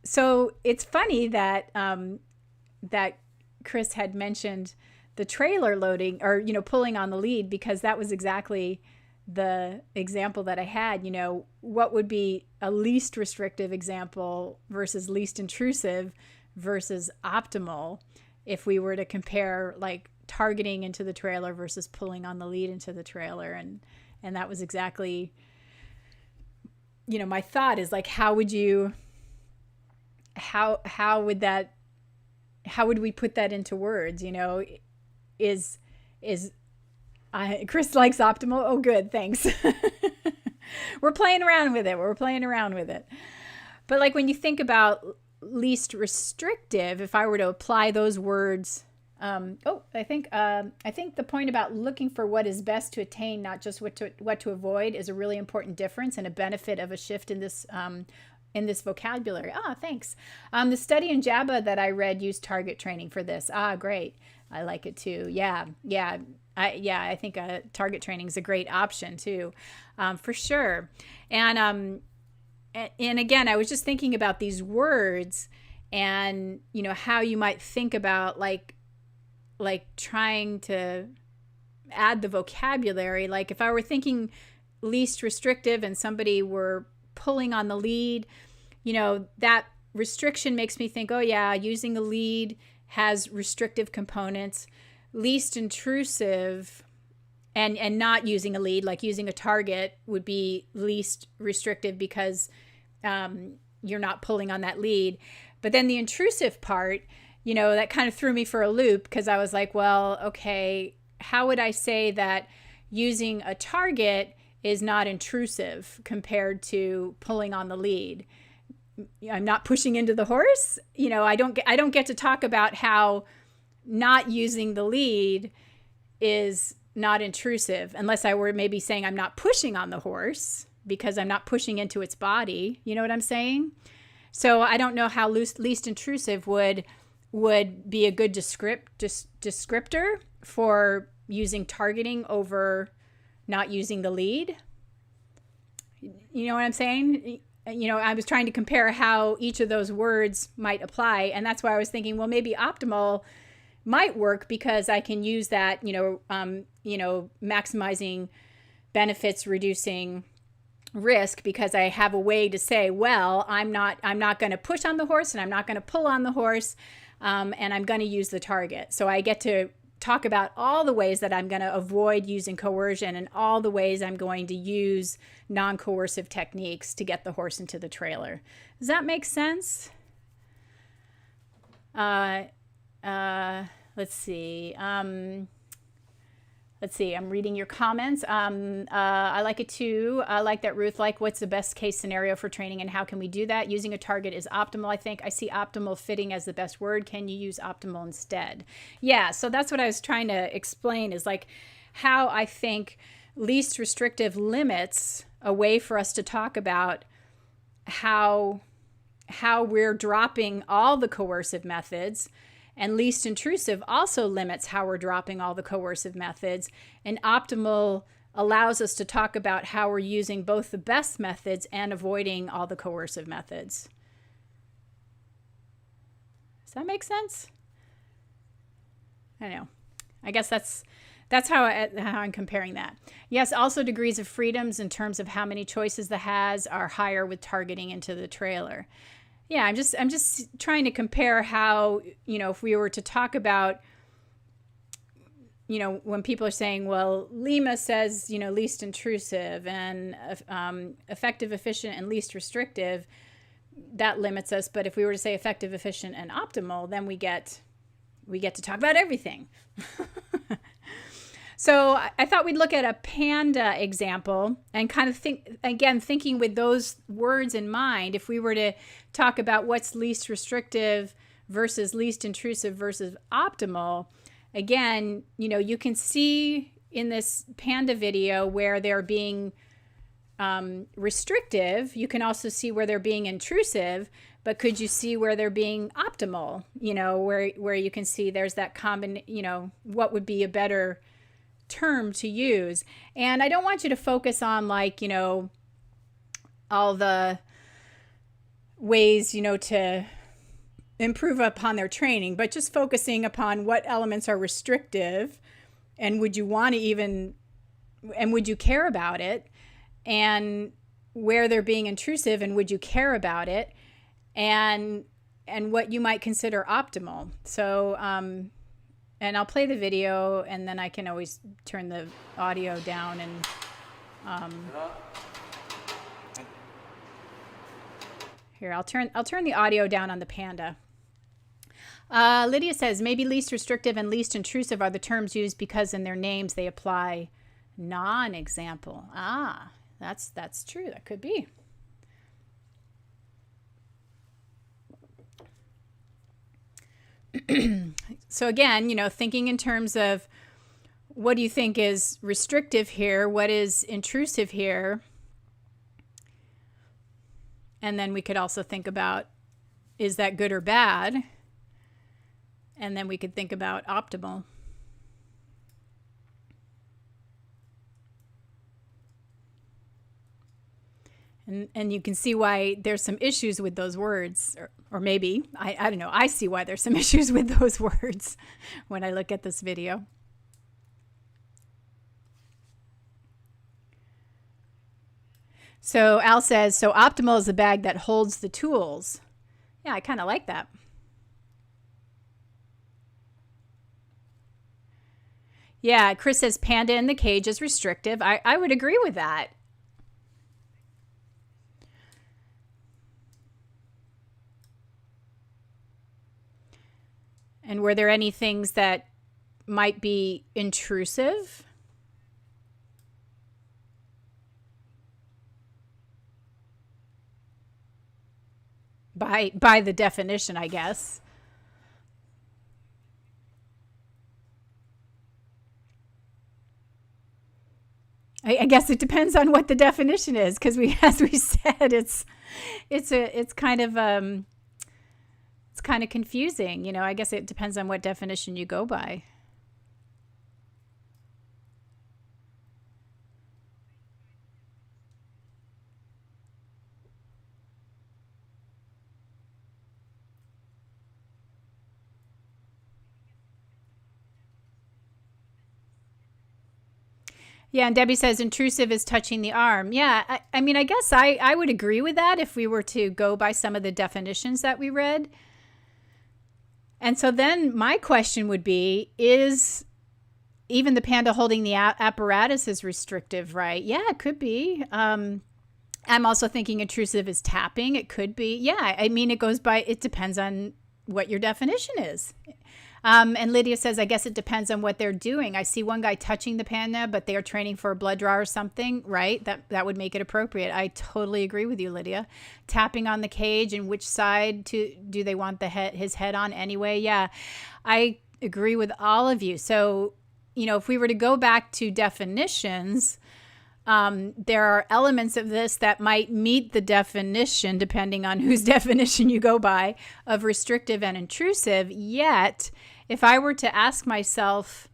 So it's funny that that Chris had mentioned the trailer loading, or pulling on the lead, because that was exactly the example that I had. What would be a least restrictive example versus least intrusive versus optimal if we were to compare, like, targeting into the trailer versus pulling on the lead into the trailer. And that was exactly, my thought is, like, how would we put that into words? Chris likes optimal. Oh, good. Thanks. We're playing around with it. But like, when you think about least restrictive, if I were to apply those words, I think the point about looking for what is best to attain, not just what to avoid, is a really important difference and a benefit of a shift in this vocabulary. Thanks. The study in JABA that I read used target training for this. Great. I like it too. Yeah. I think target training is a great option too, for sure. And again, I was just thinking about these words, and how you might think about like trying to add the vocabulary. Like, if I were thinking least restrictive and somebody were pulling on the lead, that restriction makes me think, oh yeah, using a lead has restrictive components. Least intrusive and not using a lead, like using a target would be least restrictive because you're not pulling on that lead. But then the intrusive part, that kind of threw me for a loop, because I was like, well, okay, how would I say that using a target is not intrusive compared to pulling on the lead? I'm not pushing into the horse. I don't get to talk about how not using the lead is not intrusive, unless I were maybe saying I'm not pushing on the horse because I'm not pushing into its body. You know what I'm saying? So I don't know how least intrusive would be a good descriptor for using targeting over not using the lead. You know what I'm saying? I was trying to compare how each of those words might apply, and that's why I was thinking, well, maybe optimal might work because I can use that, maximizing benefits, reducing risk, because I have a way to say, well, I'm not going to push on the horse and I'm not going to pull on the horse, and I'm going to use the target. So I get to talk about all the ways that I'm going to avoid using coercion and all the ways I'm going to use non-coercive techniques to get the horse into the trailer. Does that make sense? Let's see. I'm reading your comments. I like it too. I like that, Ruth. Like, what's the best case scenario for training and how can we do that? Using a target is optimal, I think. I see optimal fitting as the best word. Can you use optimal instead? Yeah, so that's what I was trying to explain, is like how I think least restrictive limits a way for us to talk about how we're dropping all the coercive methods. And least intrusive also limits how we're dropping all the coercive methods. And optimal allows us to talk about how we're using both the best methods and avoiding all the coercive methods. Does that make sense? I don't know. I guess that's how I'm comparing that. Yes, also degrees of freedoms in terms of how many choices the has are higher with targeting into the trailer. Yeah, I'm just trying to compare how, if we were to talk about, when people are saying, well, LIMA says, least intrusive and effective, efficient, and least restrictive, that limits us. But if we were to say effective, efficient, and optimal, then we get to talk about everything. So I thought we'd look at a Panda example and kind of thinking with those words in mind, if we were to talk about what's least restrictive versus least intrusive versus optimal, again, you can see in this Panda video where they're being restrictive. You can also see where they're being intrusive, but could you see where they're being optimal? Where you can see there's that what would be a better term to use. And I don't want you to focus on all the ways to improve upon their training, but just focusing upon what elements are restrictive and would you care about it, and where they're being intrusive and would you care about it, and what you might consider optimal. So and I'll play the video, and then I can always turn the audio down. And here, I'll turn the audio down on the Panda. Lydia says, maybe least restrictive and least intrusive are the terms used because in their names they apply non-example. Ah, that's true. That could be. So again, thinking in terms of what do you think is restrictive here? What is intrusive here? And then we could also think about, is that good or bad? And then we could think about optimal. And you can see why there's some issues with those words, or maybe, I don't know, I see why there's some issues with those words when I look at this video. So Al says, so optimal is the bag that holds the tools. Yeah, I kind of like that. Yeah, Chris says Panda in the cage is restrictive. I would agree with that. And were there any things that might be intrusive? By the definition, I guess. I guess it depends on what the definition is, because as we said, it's kind of it's kind of confusing. I guess it depends on what definition you go by. Yeah, and Debbie says intrusive is touching the arm. Yeah, I mean, I guess I would agree with that if we were to go by some of the definitions that we read. And so then my question would be, is even the panda holding the apparatus is restrictive, right? Yeah, it could be. I'm also thinking intrusive is tapping. It could be. Yeah, I mean, it depends on what your definition is. And Lydia says, I guess it depends on what they're doing. I see one guy touching the panda, but they are training for a blood draw or something, right? That would make it appropriate. I totally agree with you, Lydia. Tapping on the cage, and which side do they want his head on anyway? Yeah, I agree with all of you. So, if we were to go back to definitions, there are elements of this that might meet the definition, depending on whose definition you go by, of restrictive and intrusive. Yet, if I were to ask myself,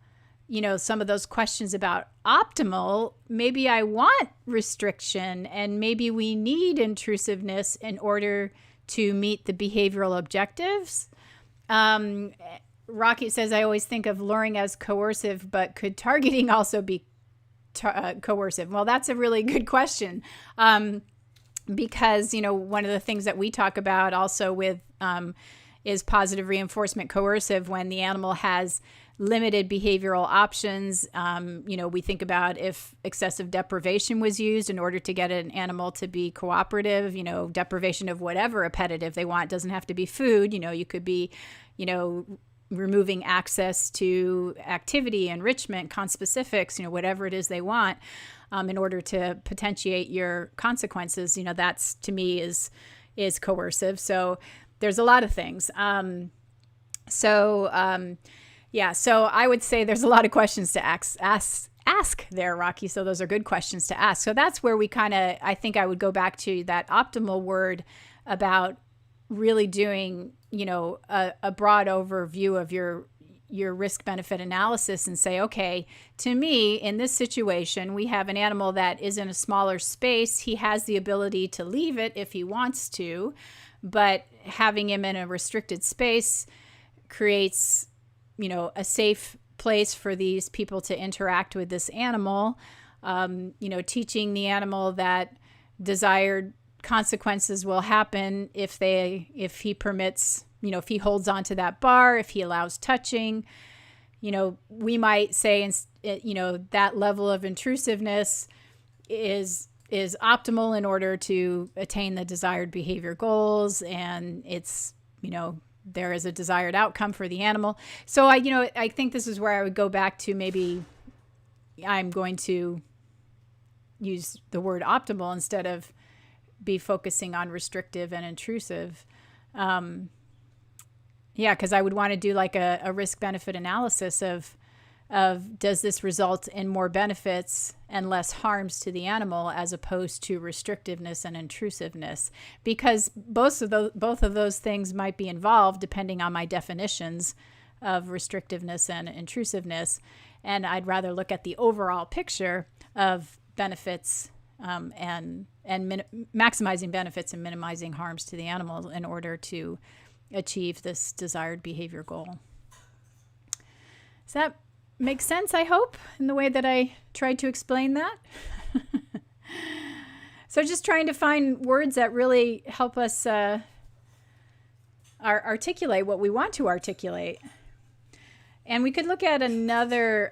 some of those questions about optimal, maybe I want restriction, and maybe we need intrusiveness in order to meet the behavioral objectives. Rocky says, I always think of luring as coercive, but could targeting also be coercive? Well, that's a really good question, because one of the things that we talk about also with is positive reinforcement coercive, when the animal has limited behavioral options. We think about if excessive deprivation was used in order to get an animal to be cooperative, deprivation of whatever appetitive they want. It doesn't have to be food. You could be, removing access to activity, enrichment, conspecifics, whatever it is they want, in order to potentiate your consequences. That's, to me, is coercive. So there's a lot of things. So I would say there's a lot of questions to ask there, Rocky. So those are good questions to ask. So that's where I think I would go back to that optimal word about really doing, a broad overview of your risk benefit analysis, and say, okay, to me, in this situation, we have an animal that is in a smaller space. He has the ability to leave it if he wants to, but having him in a restricted space creates, a safe place for these people to interact with this animal. Teaching the animal that desired consequences will happen if he permits, if he holds onto that bar, if he allows touching. We might say, that level of intrusiveness is optimal in order to attain the desired behavior goals, and it's, there is a desired outcome for the animal. So I think this is where I would go back to, maybe I'm going to use the word optimal instead of be focusing on restrictive and intrusive. Because I would want to do like a risk benefit analysis of does this result in more benefits and less harms to the animal, as opposed to restrictiveness and intrusiveness, because both of those things might be involved depending on my definitions of restrictiveness and intrusiveness. And I'd rather look at the overall picture of benefits, and maximizing benefits and minimizing harms to the animal in order to achieve this desired behavior goal. Does that make sense, I hope, in the way that I tried to explain that? So just trying to find words that really help us articulate what we want to articulate. And we could look at another,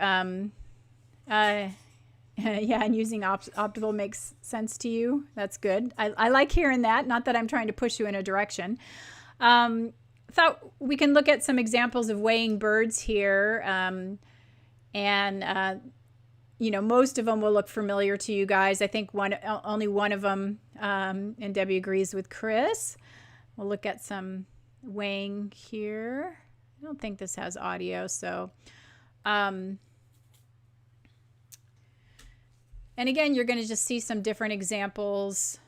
yeah, and using optimal makes sense to you. That's good. I like hearing that. Not that I'm trying to push you in a direction. Thought we can look at some examples of weighing birds here. You know, most of them will look familiar to you guys. I think only one of them, and Debbie agrees with Chris. We'll look at some weighing here. I don't think this has audio, so. And again, you're going to just see some different examples.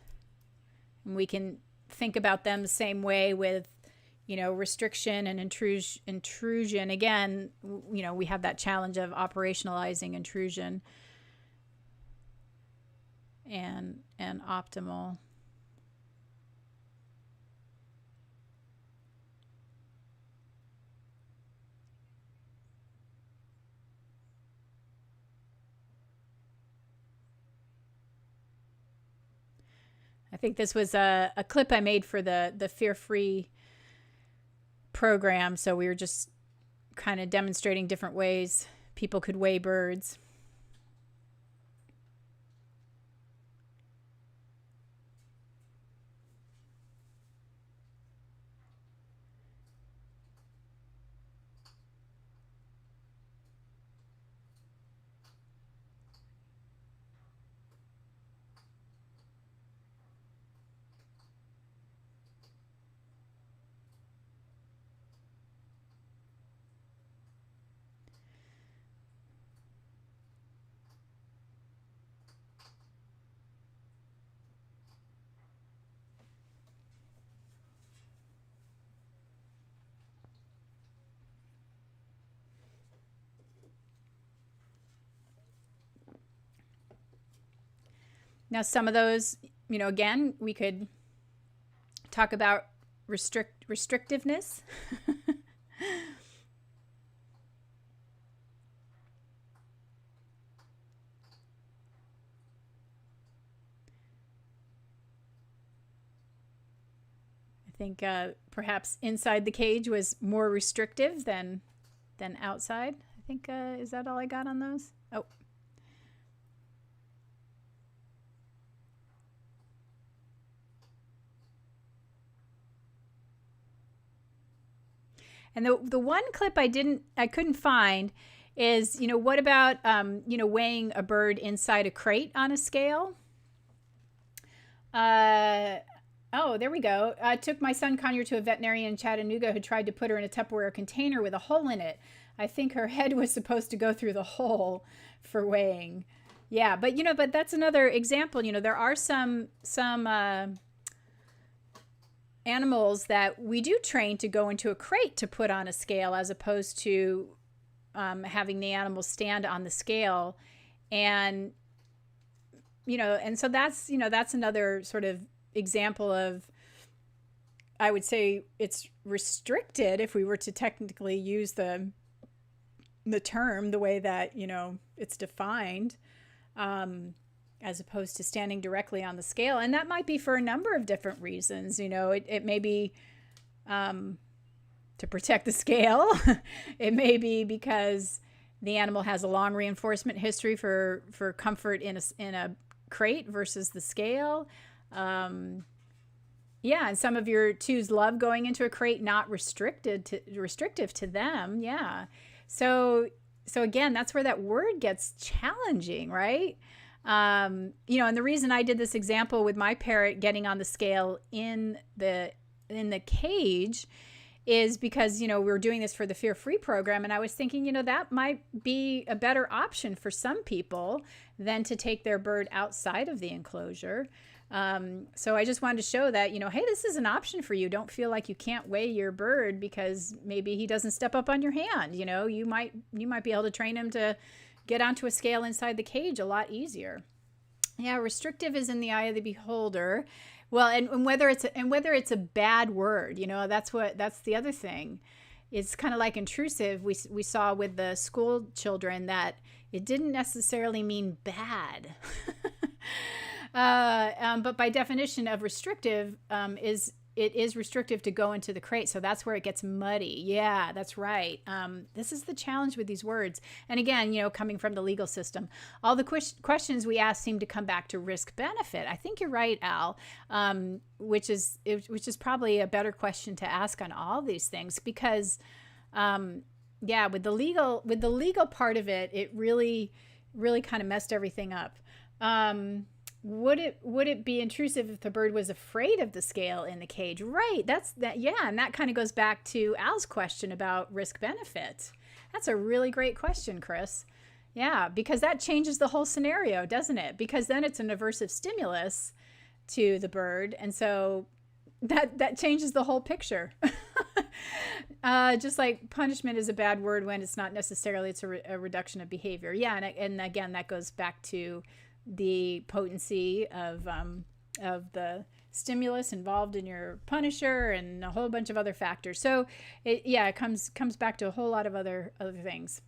And we can think about them the same way with, you know, restriction and intrusion. Again, you know, we have that challenge of operationalizing intrusion and optimal. I think this was a clip I made for the fear-free program. So we were just kind of demonstrating different ways people could weigh birds. Now, some of those, you know, again, we could talk about restrictiveness. I think perhaps inside the cage was more restrictive than outside. I think, is that all I got on those? Oh. And the one clip I couldn't find is, you know, what about, you know, weighing a bird inside a crate on a scale? Oh, there we go. I took my son Conyer to a veterinarian in Chattanooga who tried to put her in a Tupperware container with a hole in it. I think her head was supposed to go through the hole for weighing. Yeah, but, you know, but that's another example. You know, there are some animals that we do train to go into a crate to put on a scale as opposed to having the animal stand on the scale. And, you know, and so that's, you know, that's another sort of example of, I would say it's restricted if we were to technically use the term the way that, you know, it's defined, as opposed to standing directly on the scale. And that might be for a number of different reasons. You know, it may be to protect the scale. It may be because the animal has a long reinforcement history for comfort in a crate versus the scale. Yeah, and some of your twos love going into a crate, not restrictive to them. Yeah. So again, that's where that word gets challenging, right? You know, and the reason I did this example with my parrot getting on the scale in the cage is because, you know, we were doing this for the fear-free program, and I was thinking, you know, that might be a better option for some people than to take their bird outside of the enclosure. So I just wanted to show that, you know, hey, this is an option for you. Don't feel like you can't weigh your bird because maybe he doesn't step up on your hand. You know, you might be able to train him to get onto a scale inside the cage a lot easier. Yeah, restrictive is in the eye of the beholder. Well, and whether it's a bad word, you know, that's the other thing. It's kind of like intrusive. We saw with the school children that it didn't necessarily mean bad. But by definition of restrictive is it is restrictive to go into the crate. So that's where it gets muddy. Yeah, that's right. This is the challenge with these words. And again, coming from the legal system, all the questions we ask seem to come back to risk benefit. I think you're right, Al, which is probably a better question to ask on all these things, because with the legal part of it, it really kind of messed everything up. Would it be intrusive if the bird was afraid of the scale in the cage? Right. And that kind of goes back to Al's question about risk benefit. That's a really great question, Chris. Yeah, because that changes the whole scenario, doesn't it? Because then it's an aversive stimulus to the bird, and so that changes the whole picture. Just like punishment is a bad word when it's not necessarily, it's a reduction of behavior. Yeah, and again, that goes back to the potency of the stimulus involved in your punisher and a whole bunch of other factors. So it comes back to a whole lot of other things.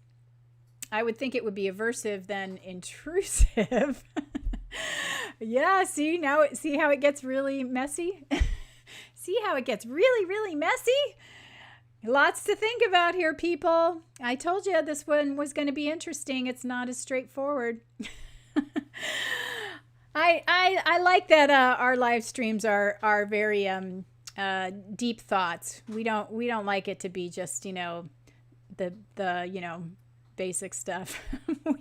I would think it would be aversive than intrusive. Yeah, see how it gets really messy? See how it gets really, really messy? Lots to think about here, people. I told you this one was going to be interesting. It's not as straightforward. I like that our live streams are very deep thoughts. We don't like it to be just the basic stuff.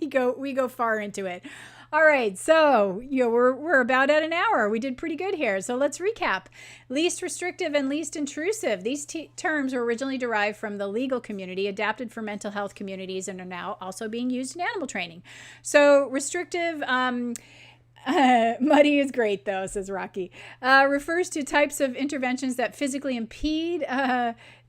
we go far into it. All right, so we're about at an hour. We did pretty good here. So let's recap. Least restrictive and least intrusive. These terms were originally derived from the legal community, adapted for mental health communities, and are now also being used in animal training. So restrictive, muddy is great though, says Rocky, refers to types of interventions that physically impede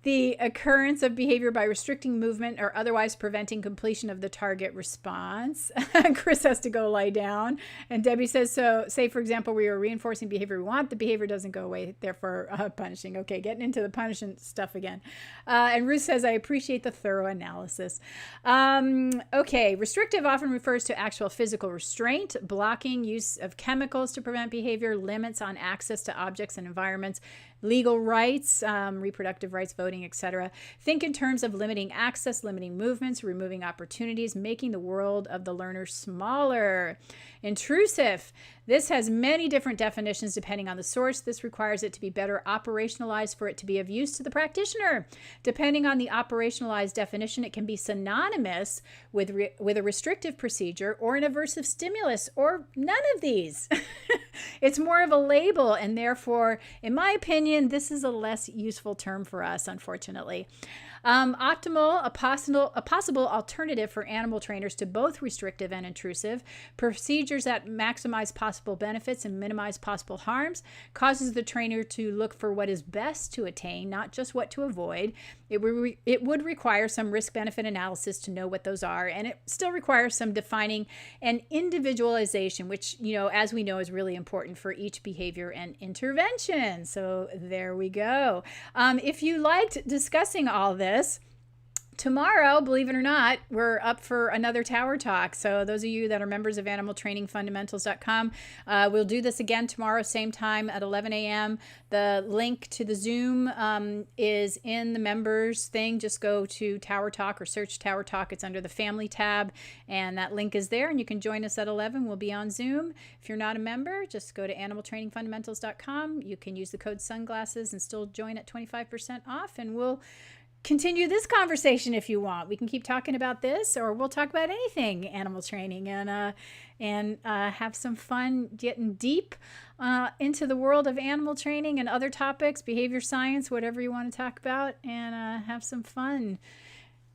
the occurrence of behavior by restricting movement or otherwise preventing completion of the target response. Chris has to go lie down. And Debbie says, so say, for example, we are reinforcing behavior we want, the behavior doesn't go away, therefore punishing. Okay, getting into the punishing stuff again. And Ruth says, I appreciate the thorough analysis. Okay, restrictive often refers to actual physical restraint, blocking use of chemicals to prevent behavior, limits on access to objects and environments, legal rights, reproductive rights, voting, etc. Think in terms of limiting access, limiting movements, removing opportunities, making the world of the learner smaller. Intrusive. This has many different definitions depending on the source. This requires it to be better operationalized for it to be of use to the practitioner. Depending on the operationalized definition, it can be synonymous with a restrictive procedure or an aversive stimulus, or none of these. It's more of a label, and therefore, in my opinion, this is a less useful term for us, unfortunately. Optimal, a possible alternative for animal trainers to both restrictive and intrusive. Procedures that maximize possible benefits and minimize possible harms, causes the trainer to look for what is best to attain, not just what to avoid. It would require some risk-benefit analysis to know what those are, and it still requires some defining and individualization, which, as we know, is really important for each behavior and intervention. So there we go. If you liked discussing all this, tomorrow, believe it or not, we're up for another Tower Talk. So those of you that are members of animaltrainingfundamentals.com, we'll do this again tomorrow, same time at 11 a.m. The link to the Zoom is in the members thing. Just go to Tower Talk or search Tower Talk. It's under the family tab, and that link is there, and you can join us at 11. We'll be on Zoom. If you're not a member, just go to animaltrainingfundamentals.com. You can use the code sunglasses and still join at 25% off, and we'll continue this conversation if you want. We can keep talking about this, or we'll talk about anything animal training, and have some fun getting deep into the world of animal training and other topics, behavior science, whatever you want to talk about, and have some fun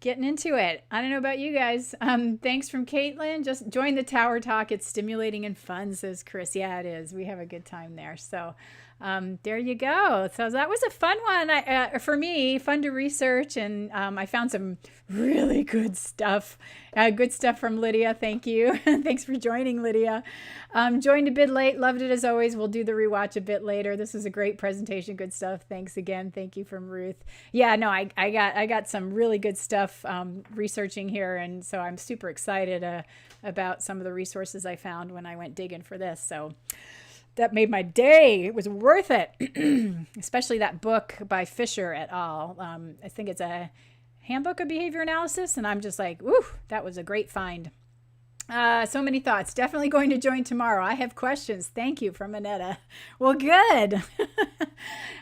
getting into it. I don't know about you guys. Thanks from Caitlin. Just join the Tower Talk. It's stimulating and fun, says Chris. Yeah, it is. We have a good time there. So there you go. So that was a fun one for me, fun to research. And I found some really good stuff. Good stuff from Lydia. Thank you. Thanks for joining, Lydia. Joined a bit late. Loved it as always. We'll do the rewatch a bit later. This was a great presentation. Good stuff. Thanks again. Thank you from Ruth. Yeah, no, I got some really good stuff researching here. And so I'm super excited about some of the resources I found when I went digging for this. So that made my day. It was worth it. Especially that book by Fisher et al. I think it's a handbook of behavior analysis. And I'm just like, ooh, that was a great find. So many thoughts. Definitely going to join tomorrow. I have questions. Thank you from Annetta. Well, good.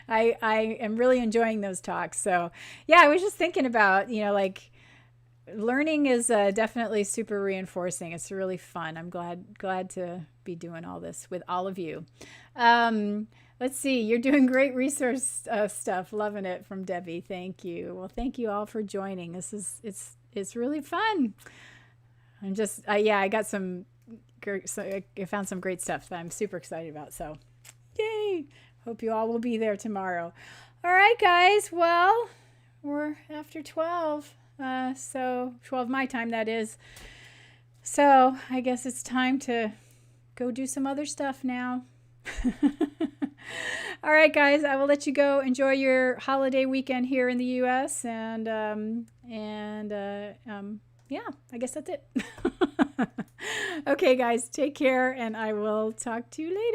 I am really enjoying those talks. So yeah, I was just thinking about, like learning is definitely super reinforcing. It's really fun. I'm glad to be doing all this with all of you. Let's see. You're doing great resource stuff. Loving it from Debbie. Thank you. Well, thank you all for joining. It's really fun. I'm just, I got I found some great stuff that I'm super excited about. So yay. Hope you all will be there tomorrow. All right, guys. Well, we're after 12. So 12 my time, that is. So I guess it's time to go do some other stuff now. All right, guys, I will let you go. Enjoy your holiday weekend here in the U.S. And yeah, I guess that's it. Okay, guys, take care, and I will talk to you later.